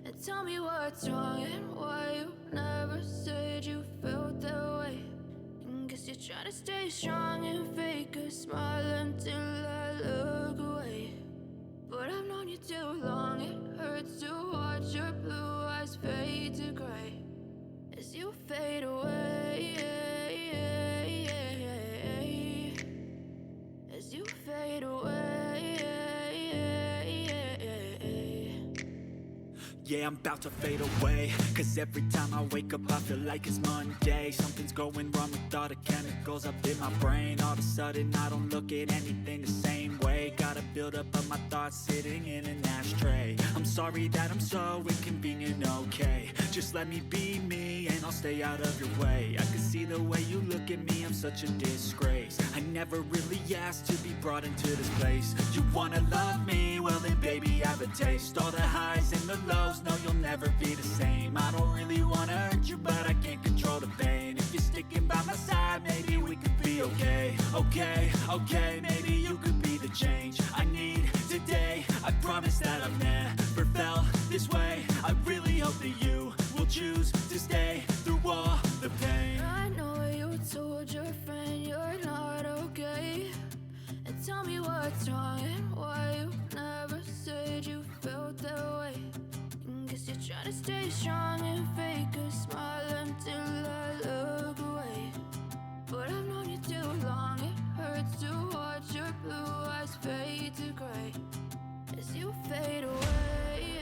And tell me what's wrong and why you never said you felt that way. And guess you're trying to stay strong and fake a smile until I look away. But I've known you too long, it hurts to watch your blue eyes fade to gray as you fade away, as you fade away. Yeah, I'm about to fade away, cause every time I wake up I feel like it's Monday. Something's going wrong with all the chemicals up in my brain. All of a sudden I don't look at anything the same way. Gotta build up of my thoughts sitting in an ashtray. I'm sorry that I'm so inconvenient, okay. Just let me be me and I'll stay out of your way. I can see the way you look at me, I'm such a disgrace. I never really asked to be brought into this place. You wanna love me? Well then baby have a taste. All the highs and the lows, no you'll never be the same. I don't really wanna hurt you but I can't control the pain. If you're sticking by my side, maybe we could be okay. Okay, maybe you could be the change I need today. I promise that I've never felt this way. I really hope that you will choose to stay through all the pain. I know you told your friend you're not okay. And tell me what's wrong and why you never said you felt that way. And guess you're trying to stay strong and fake a smile until I look away. But I've known you too long, it hurts to watch your blue eyes fade to gray as you fade away.